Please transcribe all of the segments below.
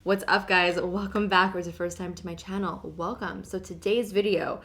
What's up, guys? Welcome back, or it's the first time to my channel. Welcome. So today's video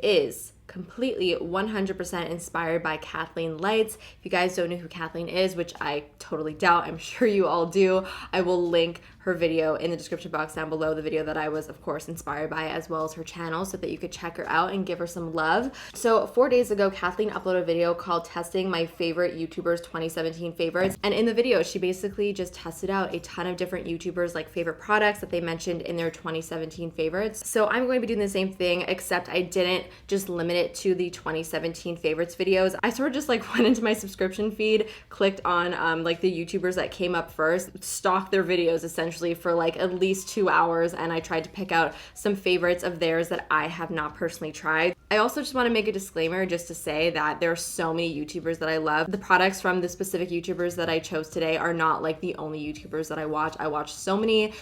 is completely 100% inspired by Kathleen Lights. If you guys don't know who Kathleen is, which I totally doubt, I'm sure you all do, I will link her video in the description box down below, the video that I was of course inspired by, as well as her channel, so that you could check her out and give her some love. So 4 days ago, Kathleen uploaded a video called Testing My Favorite YouTubers 2017 Favorites, and in the video she basically just tested out a ton of different YouTubers, like favorite products that they mentioned in their 2017 favorites. So I'm going to be doing the same thing, except I didn't just limit it to the 2017 favorites videos. I sort of just like went into my subscription feed, clicked on like the YouTubers that came up first, stalked their videos essentially for like at least 2 hours, and I tried to pick out some favorites of theirs that I have not personally tried. I also just want to make a disclaimer just to say that there are so many YouTubers that I love. The products from the specific YouTubers that I chose today are not like the only YouTubers that I watch. I watch so many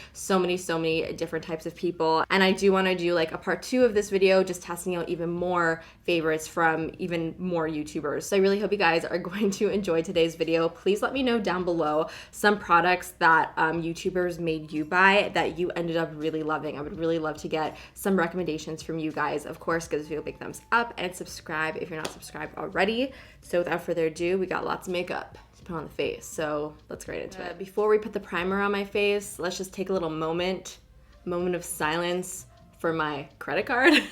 different types of people, and I do want to do like a part 2 of this video, just testing out even more favorites from even more YouTubers. So I really hope you guys are going to enjoy today's video. Please let me know down below some products that YouTubers made you buy that you ended up really loving. I would really love to get some recommendations from you guys. Of course, give this video a big thumbs up and subscribe if you're not subscribed already. So without further ado, we got lots of makeup to put on the face, so let's get right into it. Before we put the primer on my face, let's just take a little moment of silence for my credit card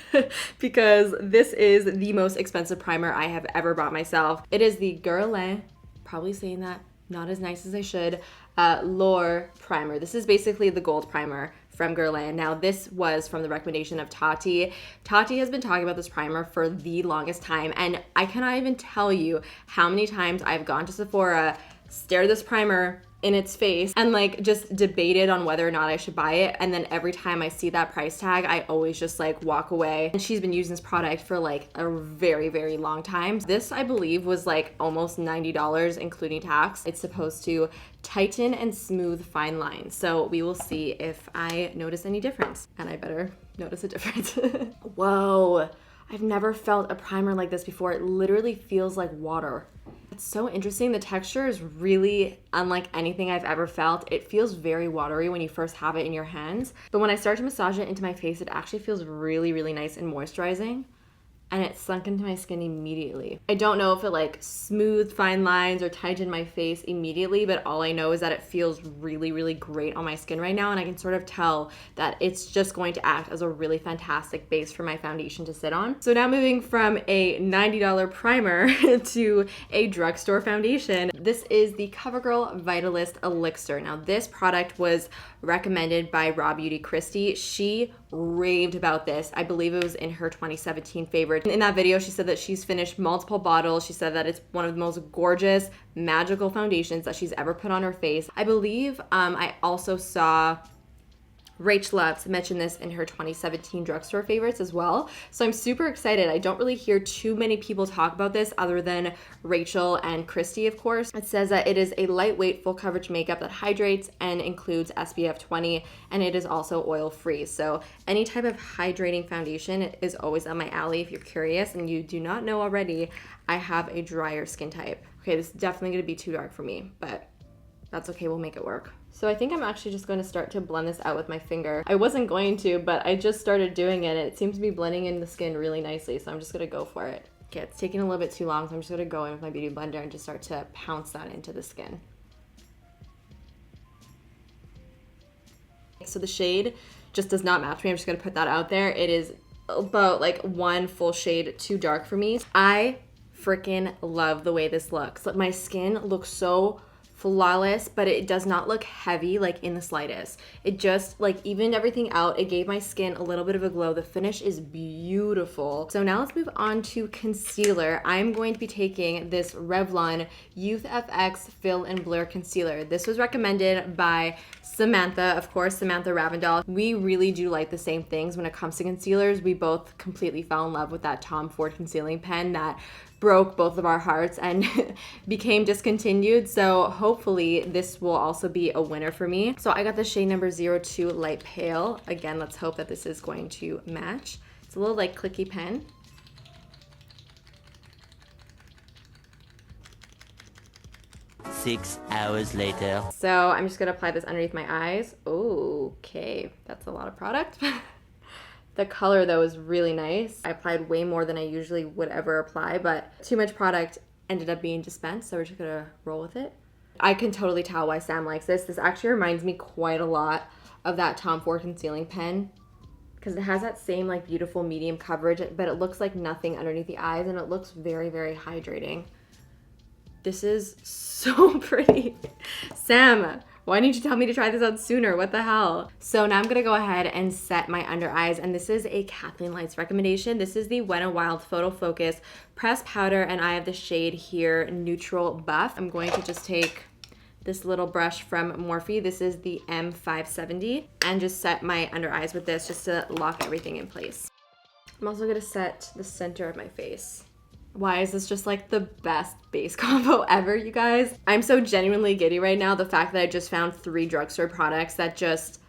because this is the most expensive primer I have ever bought myself. It is the Guerlain, probably saying that not as nice as I should, L'Or primer. This is basically the gold primer from Guerlain. Now this was from the recommendation of Tati. Tati has been talking about this primer for the longest time, and I cannot even tell you how many times I've gone to Sephora, stared this primer in its face, and like just debated on whether or not I should buy it, and then every time I see that price tag, I always just like walk away. And she's been using this product for like a very long time. This, I believe, was like almost $90 including tax. It's supposed to tighten and smooth fine lines, so we will see if I notice any difference, and I better notice a difference. Whoa, I've never felt a primer like this before. It literally feels like water. It's so interesting. The texture is really unlike anything I've ever felt. It feels very watery when you first have it in your hands, but when I start to massage it into my face, it actually feels really nice and moisturizing, and it sunk into my skin immediately. I don't know if it like smoothed fine lines or tightened my face immediately, but all I know is that it feels really great on my skin right now, and I can sort of tell that it's just going to act as a really fantastic base for my foundation to sit on. So now moving from a $90 primer to a drugstore foundation, this is the CoverGirl Vitalist Elixir. Now this product was recommended by Raw Beauty Christy. She raved about this. I believe it was in her 2017 favorite. In that video, she said that she's finished multiple bottles. She said that it's one of the most gorgeous, magical foundations that she's ever put on her face. I believe I also saw Rachel Loves mentioned this in her 2017 drugstore favorites as well. So I'm super excited. I don't really hear too many people talk about this other than Rachel and Christy, of course. It says that it is a lightweight full coverage makeup that hydrates and includes SPF 20, and it is also oil free. So any type of hydrating foundation is always on my alley. If you're curious and you do not know already, I have a drier skin type. Okay, this is definitely gonna be too dark for me, but that's okay, we'll make it work. So I think I'm actually just going to start to blend this out with my finger. I wasn't going to, but I just started doing it, and it seems to be blending in the skin really nicely, so I'm just going to go for it. Okay, it's taking a little bit too long, so I'm just going to go in with my beauty blender and just start to pounce that into the skin. So the shade just does not match me. I'm just going to put that out there. It is about like one full shade too dark for me. I freaking love the way this looks. My skin looks so flawless, but it does not look heavy like in the slightest. It just like evened everything out. It gave my skin a little bit of a glow. The finish is beautiful. So now let's move on to concealer. I'm going to be taking this Revlon Youth FX Fill and Blur Concealer. This was recommended by Samantha, of course, Samantha Ravendall. We really do like the same things when it comes to concealers. We both completely fell in love with that Tom Ford concealing pen that broke both of our hearts and became discontinued. So hopefully this will also be a winner for me. So I got the shade number 02 Light Pale. Again, let's hope that this is going to match. It's a little like clicky pen. 6 hours later. So I'm just gonna apply this underneath my eyes. Okay, that's a lot of product. The color though is really nice. I applied way more than I usually would ever apply, but too much product ended up being dispensed, so we're just gonna roll with it. I can totally tell why Sam likes this. This actually reminds me quite a lot of that Tom Ford concealing pen, because it has that same like beautiful medium coverage, but it looks like nothing underneath the eyes, and it looks very, very hydrating. This is so pretty. Sam, why didn't you tell me to try this out sooner? What the hell? So now I'm gonna go ahead and set my under eyes, and this is a Kathleen Lights recommendation. This is the Wet n Wild Photo Focus Pressed Powder, and I have the shade here, Neutral Buff. I'm going to just take this little brush from Morphe. This is the M570, and just set my under eyes with this just to lock everything in place. I'm also gonna set the center of my face. Why is this just like the best base combo ever, you guys? I'm so genuinely giddy right now. The fact that I just found 3 drugstore products that just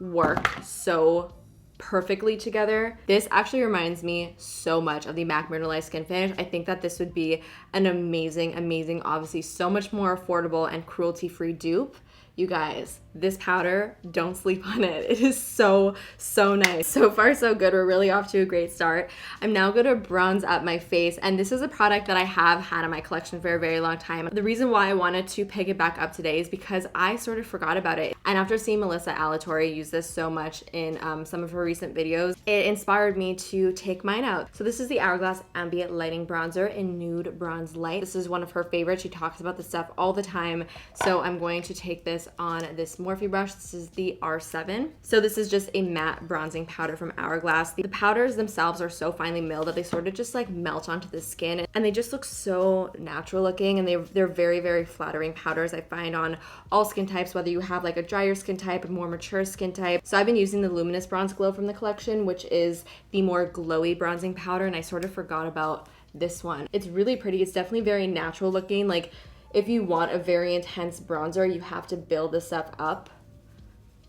work so perfectly together. This actually reminds me so much of the MAC Mineralized Skin Finish. I think that this would be an amazing, amazing, obviously so much more affordable and cruelty-free dupe. You guys, this powder, don't sleep on it. It is so, so nice. So far, so good. We're really off to a great start. I'm now going to bronze up my face, and this is a product that I have had in my collection for a very long time. The reason why I wanted to pick it back up today is because I sort of forgot about it. And after seeing Melissa Alatorre use this so much in some of her recent videos, it inspired me to take mine out. So this is the Hourglass Ambient Lighting Bronzer in Nude Bronze Light. This is one of her favorites. She talks about this stuff all the time. So I'm going to take this on this Morphe brush. This is the R7. So this is just a matte bronzing powder from Hourglass. The powders themselves are so finely milled that they sort of just like melt onto the skin, and they just look so natural looking, and they're very, very flattering powders I find on all skin types, whether you have like a drier skin type, a more mature skin type. So I've been using the Luminous Bronze Glow from the collection, which is the more glowy bronzing powder, and I sort of forgot about this one. It's really pretty. It's definitely very natural looking. Like, if you want a very intense bronzer, you have to build this stuff up,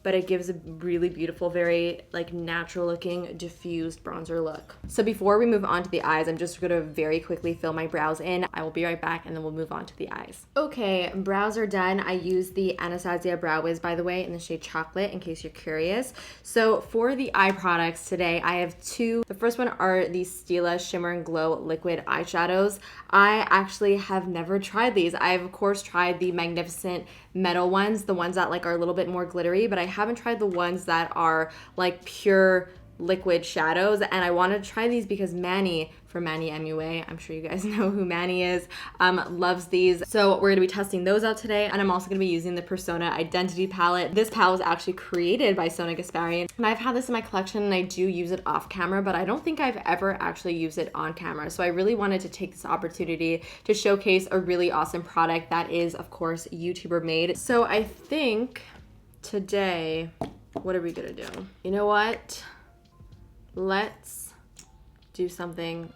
but it gives a really beautiful, very like natural looking diffused bronzer look. So before we move on to the eyes, I'm just gonna very quickly fill my brows in. I will be right back, and then we'll move on to the eyes. Okay, brows are done. I use the Anastasia Brow Wiz, by the way, in the shade Chocolate, in case you're curious. So for the eye products today, I have 2. The first one are the Stila Shimmer and Glow Liquid Eyeshadows. I actually have never tried these. I've of course tried the Magnificent Metal ones, the ones that like are a little bit more glittery, but I haven't tried the ones that are like pure liquid shadows, and I wanted to try these because Manny from Manny MUA, I'm sure you guys know who Manny is, loves these. So we're gonna be testing those out today, and I'm also gonna be using the Persona Identity palette. This palette was actually created by Sony Gasparian, and I've had this in my collection, and I do use it off camera, but I don't think I've ever actually used it on camera. So I really wanted to take this opportunity to showcase a really awesome product that is, of course, YouTuber made. So I think today, what are we gonna do? You know what? Let's do something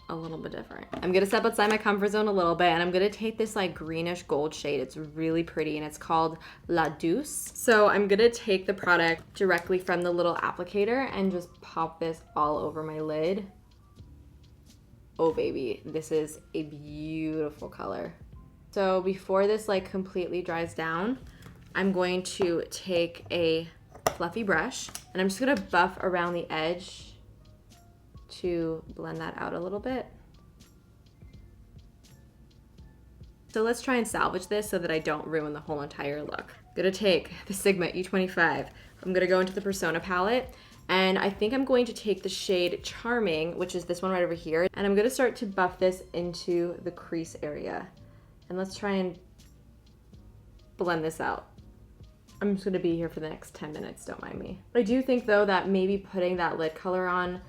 a little bit different. I'm gonna step outside my comfort zone a little bit, and I'm gonna take this like greenish gold shade. It's really pretty, and it's called La Douce. So I'm gonna take the product directly from the little applicator and just pop this all over my lid. Oh baby, this is a beautiful color. So before this like completely dries down, I'm going to take a fluffy brush, and I'm just gonna buff around the edge to blend that out a little bit. So let's try and salvage this so that I don't ruin the whole entire look. I'm gonna take the Sigma E25. I'm gonna go into the Persona palette, and I think I'm going to take the shade Charming, which is this one right over here, and I'm gonna start to buff this into the crease area. And let's try and blend this out. I'm just gonna be here for the next 10 minutes, don't mind me. I do think though that maybe putting that lid color on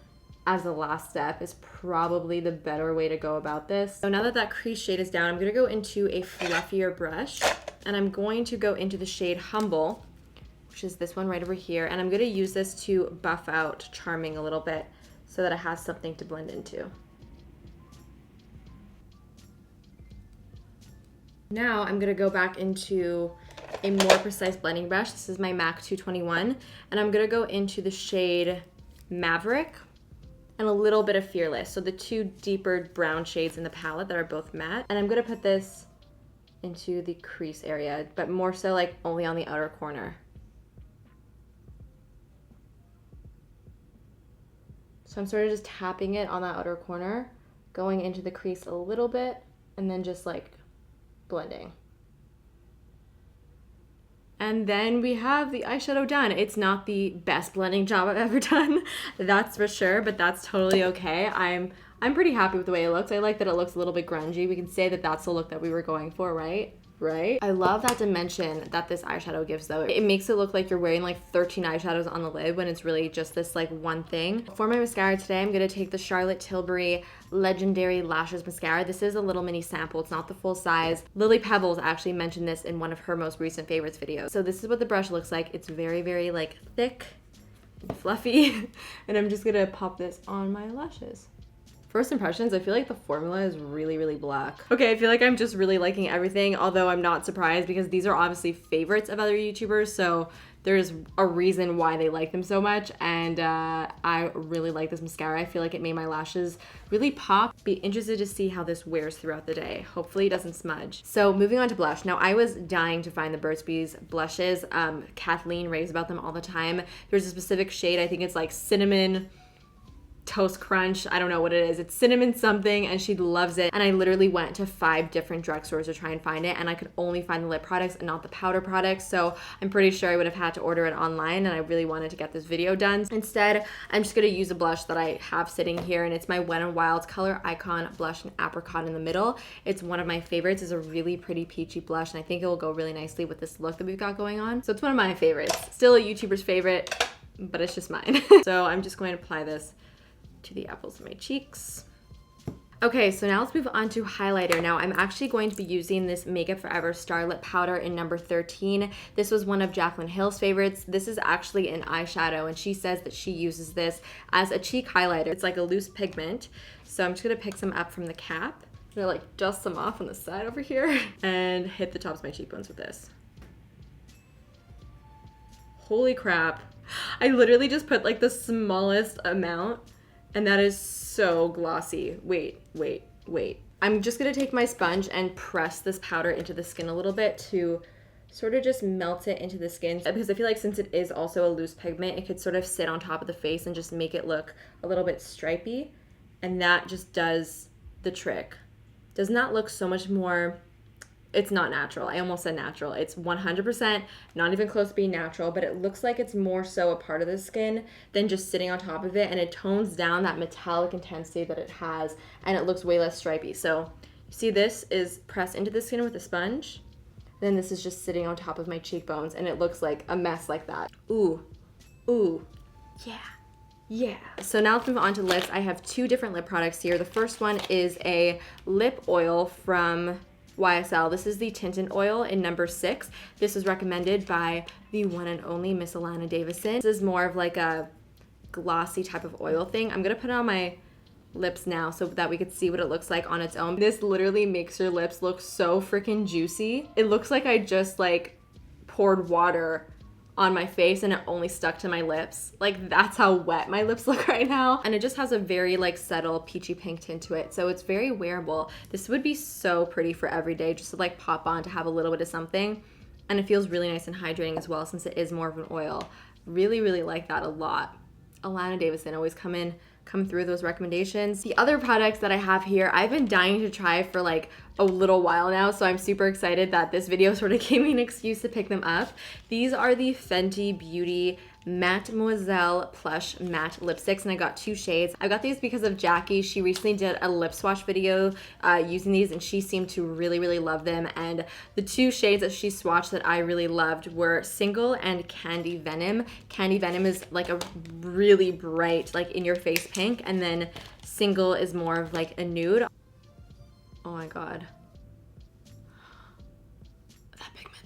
as the last step is probably the better way to go about this. So now that that crease shade is down, I'm gonna go into a fluffier brush, and I'm going to go into the shade Humble, which is this one right over here, and I'm gonna use this to buff out Charming a little bit so that it has something to blend into. Now I'm gonna go back into a more precise blending brush. This is my MAC 221, and I'm gonna go into the shade Maverick and a little bit of Fearless. So the 2 deeper brown shades in the palette that are both matte. And I'm gonna put this into the crease area, but more so like only on the outer corner. So I'm sort of just tapping it on that outer corner, going into the crease a little bit, and then just like blending. And then we have the eyeshadow done. It's not the best blending job I've ever done, that's for sure, but that's totally okay. I'm pretty happy with the way it looks. I like that it looks a little bit grungy. We can say that that's the look that we were going for, right? Right? I love that dimension that this eyeshadow gives though. It makes it look like you're wearing like 13 eyeshadows on the lid when it's really just this like one thing. For my mascara today, I'm gonna take the Charlotte Tilbury Legendary Lashes Mascara. This is a little mini sample, it's not the full size. Lily Pebbles actually mentioned this in one of her most recent favorites videos. So this is what the brush looks like. It's very, very like thick and fluffy. And I'm just gonna pop this on my lashes. First impressions, I feel like the formula is really, really black. Okay, I feel like I'm just really liking everything, although I'm not surprised because these are obviously favorites of other YouTubers, so there's a reason why they like them so much, and I really like this mascara. I feel like it made my lashes really pop. Be interested to see how this wears throughout the day. Hopefully it doesn't smudge. So moving on to blush. Now I was dying to find the Burt's Bees blushes. Kathleen raves about them all the time. There's a specific shade, I think it's like cinnamon toast crunch, I don't know what it is, it's cinnamon something, and she loves it. And I literally went to 5 different drugstores to try and find it, and I could only find the lip products and not the powder products, so I'm pretty sure I would have had to order it online, and I really wanted to get this video done. Instead, I'm just gonna use a blush that I have sitting here, and it's my Wet n Wild Color Icon Blush in Apricot in the middle. It's one of my favorites. It's a really pretty peachy blush, and I think it will go really nicely with this look that we've got going on. So it's one of my favorites. Still a YouTuber's favorite, but it's just mine. So I'm just going to apply this to the apples of my cheeks. Okay, so now let's move on to highlighter. Now I'm actually going to be using this Makeup Forever Starlit Powder in number 13. This was one of Jaclyn Hill's favorites. This is actually an eyeshadow, and she says that she uses this as a cheek highlighter. It's like a loose pigment. So I'm just gonna pick some up from the cap. I'm gonna like dust some off on the side over here and hit the tops of my cheekbones with this. Holy crap. I literally just put like the smallest amount, and that is so glossy. Wait. I'm just gonna take my sponge and press this powder into the skin a little bit to sort of just melt it into the skin, because I feel like since it is also a loose pigment, it could sort of sit on top of the face and just make it look a little bit stripy, and that just does the trick. Does not look so much more, it's not natural. I almost said natural. It's 100% not even close to being natural, but it looks like it's more so a part of the skin than just sitting on top of it, and it tones down that metallic intensity that it has, and it looks way less stripy. So you see, this is pressed into the skin with a sponge, then this is just sitting on top of my cheekbones, and it looks like a mess like that. Ooh, yeah. So now let's move on to lips. I have 2 different lip products here. The first one is a lip oil from YSL. This is the Tinted Oil in number 6. This was recommended by the one and only Miss Alana Davison. This is more of like a glossy type of oil thing. I'm gonna put it on my lips now so that we could see what it looks like on its own. This literally makes your lips look so freaking juicy. It looks like I just like poured water on my face and it only stuck to my lips. Like, that's how wet my lips look right now. And it just has a very like subtle peachy pink tint to it, so it's very wearable. This would be so pretty for every day, just to like pop on to have a little bit of something. And it feels really nice and hydrating as well, since it is more of an oil. Really like that a lot. Alana Davison always come through those recommendations. The other products that I have here, I've been dying to try for like a little while now, so I'm super excited that this video sort of gave me an excuse to pick them up. These are the Fenty Beauty Mademoiselle Plush Matte Lipsticks, and I got 2 shades. I got these because of Jackie. She recently did a lip swatch video using these, and she seemed to really love them. And the 2 shades that she swatched that I really loved were Single and Candy Venom. Candy Venom is like a really bright, like in your face pink, and then Single is more of like a nude. Oh my god. That pigment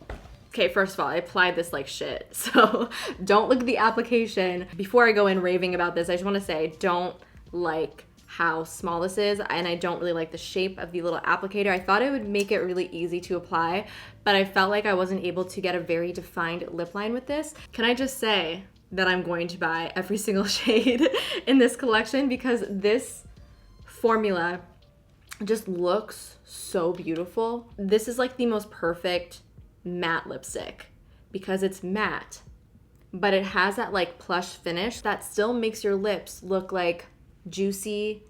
though. Okay, first of all, I applied this like shit, so don't look at the application. Before I go in raving about this, I just want to say, don't like how small this is, and I don't really like the shape of the little applicator. I thought it would make it really easy to apply, but I felt like I wasn't able to get a very defined lip line with this. Can I just say, that I'm going to buy every single shade in this collection because this formula just looks so beautiful. This is like the most perfect matte lipstick because it's matte, but it has that like plush finish that still makes your lips look like juicy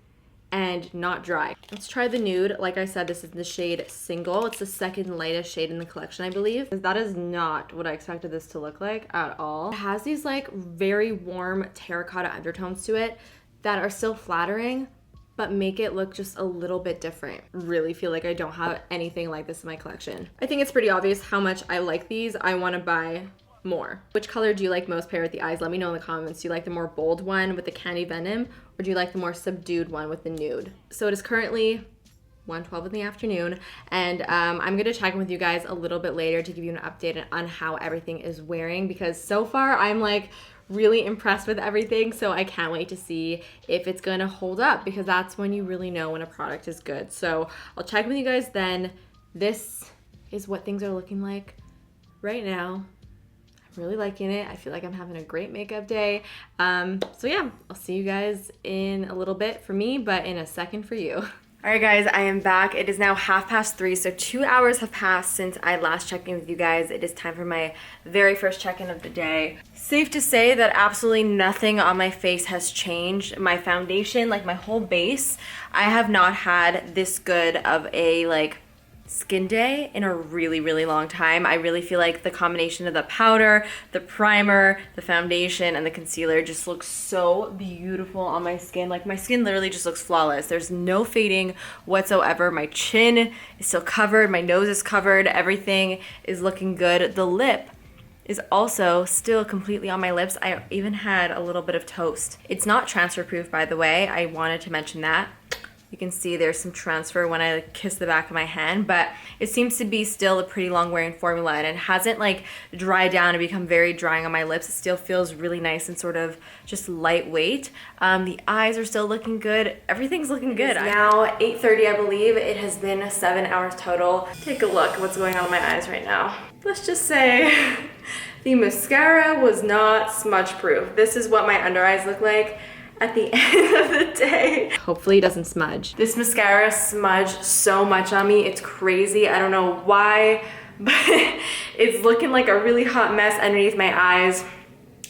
and not dry. Let's try the nude. Like I said, this is the shade Single. It's the second lightest shade in the collection, I believe. That is not what I expected this to look like at all. It has these like very warm terracotta undertones to it that are still flattering, but make it look just a little bit different. Really feel like I don't have anything like this in my collection. I think it's pretty obvious how much I like these. I want to buy more. Which color do you like most paired with the eyes? Let me know in the comments. Do you like the more bold one with the candy venom, or do you like the more subdued one with the nude? So it is currently 1:12 in the afternoon, and I'm gonna check in with you guys a little bit later to give you an update on how everything is wearing, because so far I'm like really impressed with everything, so I can't wait to see if it's gonna hold up, because that's when you really know when a product is good. So I'll check with you guys then. This is what things are looking like right now. I'm really liking it. I feel like I'm having a great makeup day. So yeah, I'll see you guys in a little bit for me, but in a second for you. All right guys, I am back. It is now 3:30, so 2 hours have passed since I last checked in with you guys. It is time for my very first check-in of the day. Safe to say that absolutely nothing on my face has changed. My foundation, like my whole base, I have not had this good of a like skin day in a really, really long time. I really feel like the combination of the powder, the primer, the foundation, and the concealer just looks so beautiful on my skin. Like my skin literally just looks flawless. There's no fading whatsoever. My chin is still covered. My nose is covered. Everything is looking good. The lip is also still completely on my lips. I even had a little bit of toast. It's not transfer proof, by the way. I wanted to mention that. You can see there's some transfer when I kiss the back of my hand, but it seems to be still a pretty long wearing formula, and it hasn't like dried down and become very drying on my lips. It still feels really nice and sort of just lightweight. The eyes are still looking good. Everything's looking good. It's now 8:30, I believe. It has been 7 hours total. Take a look at what's going on in my eyes right now. Let's just say the mascara was not smudge proof. This is what my under eyes look like at the end of the day. Hopefully it doesn't smudge. This mascara smudged so much on me. It's crazy. I don't know why, but it's looking like a really hot mess underneath my eyes.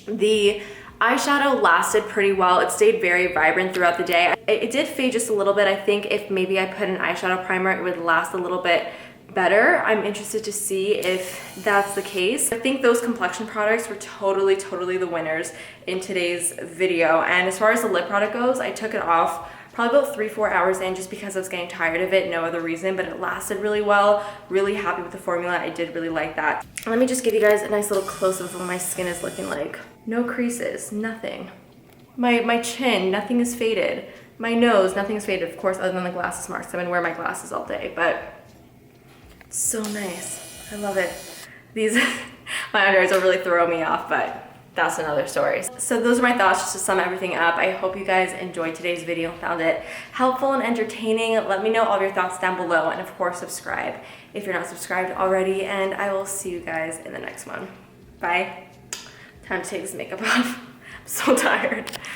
The eyeshadow lasted pretty well. It stayed very vibrant throughout the day. It did fade just a little bit. I think if maybe I put an eyeshadow primer, it would last a little bit better. I'm interested to see if that's the case. I think those complexion products were totally the winners in today's video. And as far as the lip product goes, I took it off probably about 3-4 hours in just because I was getting tired of it, no other reason, but it lasted really well. Really happy with the formula. I did really like that. Let me just give you guys a nice little close-up of what my skin is looking like. No creases, nothing. My chin, nothing is faded. My nose, nothing is faded, of course, other than the glasses marks. I've been wearing my glasses all day, but so nice. I love it. These, my under eyes will really throw me off, but that's another story. So those are my thoughts just to sum everything up. I hope you guys enjoyed today's video and found it helpful and entertaining. Let me know all of your thoughts down below, and of course subscribe if you're not subscribed already, and I will see you guys in the next one. Bye. Time to take this makeup off. I'm so tired.